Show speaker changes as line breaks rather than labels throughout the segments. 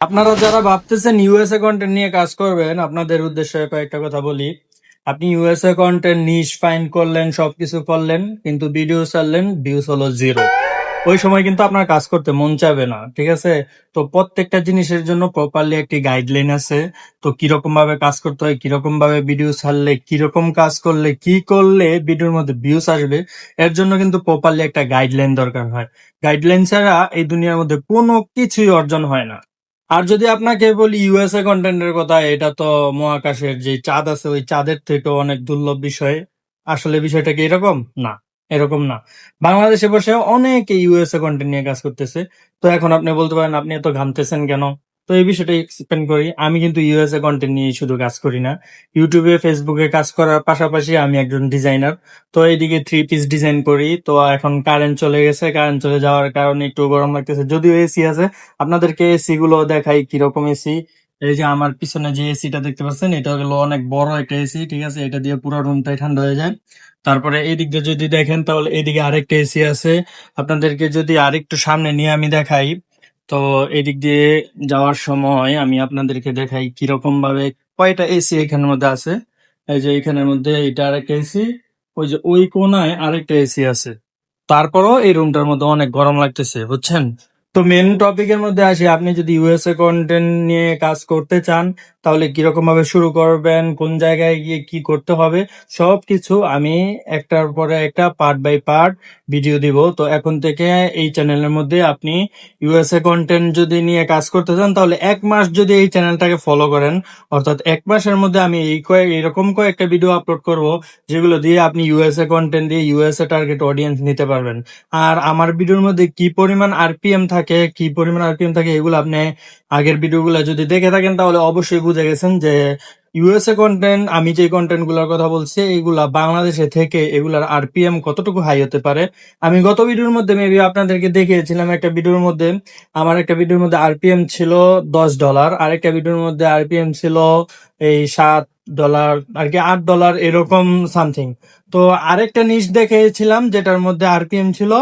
আপনারা যারা ভাবতেছেন ইউএসএ কন্টেন্ট নিয়ে কাজ করবেন, আপনাদের উদ্দেশ্যে কয়েকটা কথা বলি। আপনি ইউএসএ কন্টেন্ট নিশ ফাইন্ড করলেন, সবকিছু করলেন, কিন্তু ভিডিও ছাড়লেন, ভিউজ হলো জিরো। ওই সময় কিন্তু আপনার কাজ করতে মন চাবে না, ঠিক আছে? তো প্রত্যেকটা জিনিসের জন্য প্রপারলি একটি গাইডলাইন আছে। তো কিরকম ভাবে কাজ করতে হয়, কিরকম ভাবে ভিডিও ছাড়লে, কিরকম কাজ করলে, কি করলে ভিডিওর মধ্যে ভিউজ আসবে, এর জন্য কিন্তু প্রপারলি একটা গাইডলাইন দরকার হয়। গাইডলাইন ছাড়া এই দুনিয়ার মধ্যে কোনো কিছুই অর্জন হয় না। আর যদি আপনাকে বলি ইউএসএ কন্টেন্টের কথা, এটা তো মহাকাশের যে চাঁদ আছে ওই চাঁদের থেকেও অনেক দুর্লভ বিষয়। আসলে বিষয়টা কি এরকম? না, এরকম না। বাংলাদেশে বসে অনেকে ইউএসএ কন্টেন্ট নিয়ে কাজ করতেছে। তো এখন আপনি বলতে পারেন আপনি এত ঘামতেছেন কেন? তো এই বিষয়টা এক্সপ্লেন করি। আমি কিন্তু ইউএসএ কন্টেন্ট নিয়ে শুধু কাজ করি না। ইউটিউবে, ফেসবুকে কাজ করার পাশাপাশি আমি একজন ডিজাইনার। তো এইদিকে থ্রি পিস ডিজাইন করি। তো এখন কারেন্ট চলে গেছে, কারেন্ট চলে যাওয়ার কারণে একটু গরম লাগতেছে, যদিও এসি আছে। আপনাদেরকে এসি গুলো দেখাই কিরকম এসি। এই যে আমার পিছনে যে এসিটা দেখতে পাচ্ছেন, এটা হলো অনেক বড় একটা এসি, ঠিক আছে? এটা দিয়ে পুরো রুমটাই ঠান্ডা হয়ে যায়। তারপরে এই দিক দিয়ে যদি দেখেন তাহলে এদিকে আরেকটা এসি আছে। আপনাদেরকে যদি আরেকটু সামনে নিয়ে আমি দেখাই, তো এদিক দিয়ে যাওয়ার সময় আমি আপনাদেরকে দেখাই কিরকম ভাবে কয়টা এসি এখানের মধ্যে আছে। এই যে এখানের মধ্যে এটা আরেকটা এসি, ওই যে ওই কোনায় আরেকটা এসি আছে। তারপরও এই রুমটার মধ্যে অনেক গরম লাগতেছে, বুঝছেন? তো মেন টপিকের মধ্যে আসি। আপনি যদি ইউএসএ কন্টেন্ট নিয়ে কাজ করতে চান, তাহলে কিরকম ভাবে শুরু করবেন, কোন জায়গায় গিয়ে কি করতে হবে, সবকিছু আমি একটার পরে একটা পার্ট বাই পার্ট ভিডিও দিব। তো এখন থেকে এই চ্যানেলের মধ্যে আপনি ইউএসএ কন্টেন্ট যদি নিয়ে কাজ করতে চান, তাহলে 1 মাস যদি এই চ্যানেলটাকে ফলো করেন, অর্থাৎ 1 মাসের মধ্যে আমি এরকম কয়েকটা ভিডিও আপলোড করব, যেগুলো দিয়ে আপনি ইউএসএ কন্টেন্ট দিয়ে ইউএসএ টার্গেট অডিয়েন্স নিতে পারবেন। আর আমার ভিডিওর মধ্যে কি পরিমাণ আরপিএম থাকে, এগুলো আপনি আগের ভিডিওগুলো যদি দেখে থাকেন তাহলে অবশ্যই বুঝে গেছেন যে ইউএসএ কন্টেন্ট, আমি যে কন্টেন্ট গুলোর কথা বলছি এগুলা বাংলাদেশে থেকে এগুলার আরপিএম কতটুকু হাই হতে পারে। আমি গত ভিডিওর মধ্যে মেবি আপনাদেরকে দেখিয়েছিলাম, একটা ভিডিওর মধ্যে আরপিএম ছিল $10, আরেকটা ভিডিওর মধ্যে আরপিএম ছিল এই $7 আর কি, $8 এরকম সামথিং। তো আরেকটা নিশ দেখেছিলাম যেটার মধ্যে আরপিএম ছিল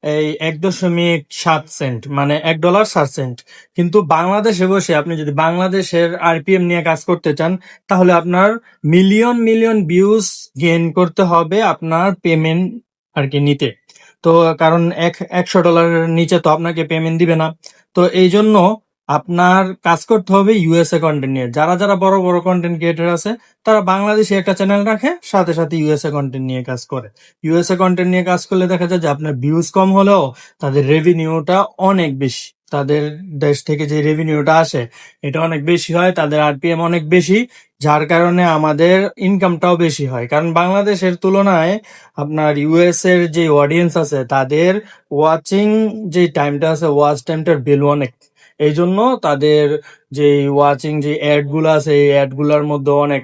এই 1.7 সেন্ট, মানে $1.7 কিন্তু বাংলাদেশে বসে আপনি যদি বাংলাদেশের আরপিএম নিয়ে কাজ করতে চান, তাহলে আপনার মিলিয়ন মিলিয়ন ভিউজ গেইন করতে হবে আপনার পেমেন্ট আর কি নিতে। তো কারণ $100 নিচে তো আপনাকে পেমেন্ট দিবে না। তো এই জন্য আপনার কাজ করতে হবে ইউএসএ কন্টেন্ট নিয়ে। যারা যারা বড় বড় কন্টেন্ট ক্রিয়েটর আছে, তারা বাংলাদেশে একটা চ্যানেল রাখে, সাথে সাথে ইউএসএ কন্টেন্ট নিয়ে কাজ করে। ইউএসএ কন্টেন্ট নিয়ে কাজ করলে দেখা যায় যে আপনার ভিউজ কম হলেও তাদের রেভিনিউটা অনেক বেশি। তাদের দেশ থেকে যে রেভিনিউটা আসে এটা অনেক বেশি হয়, তাদের আরপিএম অনেক বেশি, যার কারণে আমাদের ইনকামটাও বেশি হয়। কারণ বাংলাদেশের তুলনায় আপনার ইউএস এর যে অডিয়েন্স আছে তাদের ওয়াচিং যে টাইমটা আছে, ওয়াচ টাইমটার ভ্যালু অনেক। এই জন্য তাদের যে ওয়াচিং যে অ্যাড গুলো আছে, এই অ্যাড গুলার মধ্যে অনেক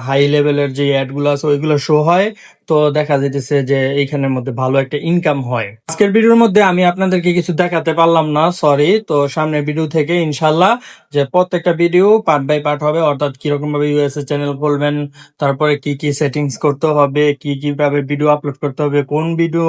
হাই লেভেলের যে অ্যাড গুলো আছে ওইগুলো শো হয়। তো দেখা যাইতেছে যে এইখানের মধ্যে ভালো একটা ইনকাম হয়। আজকের ভিডিওর মধ্যে আমি আপনাদেরকে কিছু দেখাতে পারলাম না, সরি। তো সামনের ভিডিও থেকে ইনশাল্লাহ যে প্রত্যেকটা ভিডিও পার্ট বাই পার্ট হবে, অর্থাৎ কিরকম ভাবে ইউএসএ চ্যানেল খুলবেন, তারপরে কি কি সেটিংস করতে হবে, কি কি ভাবে ভিডিও আপলোড করতে হবে, কোন ভিডিও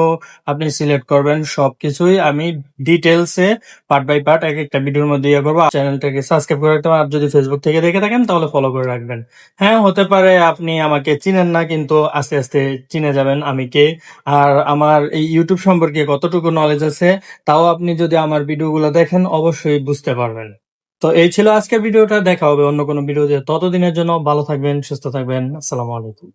আপনি সিলেক্ট করবেন, সবকিছুই আমি ডিটেলসে পার্ট বাই পার্ট এক একটা ভিডিওর মধ্যে ইয়ে করবো। চ্যানেলটাকে সাবস্ক্রাইব করে রাখতে হবে। আর যদি ফেসবুক থেকে দেখে থাকেন তাহলে ফলো করে রাখবেন। হ্যাঁ, হতে পারে আপনি আমাকে চিনেন না, কিন্তু আস্তে আস্তে চিনে যাবেন আমি কে। আর আমার এই ইউটিউব সম্পর্কে কতটুকু নলেজ আছে তাও আপনি যদি আমার ভিডিওগুলো দেখেন অবশ্যই বুঝতে পারবেন। তো এই ছিল আজকের ভিডিওটা, দেখা হবে অন্য কোনো ভিডিওতে। ততদিনের জন্য ভালো থাকবেন, সুস্থ থাকবেন। আসসালামু আলাইকুম।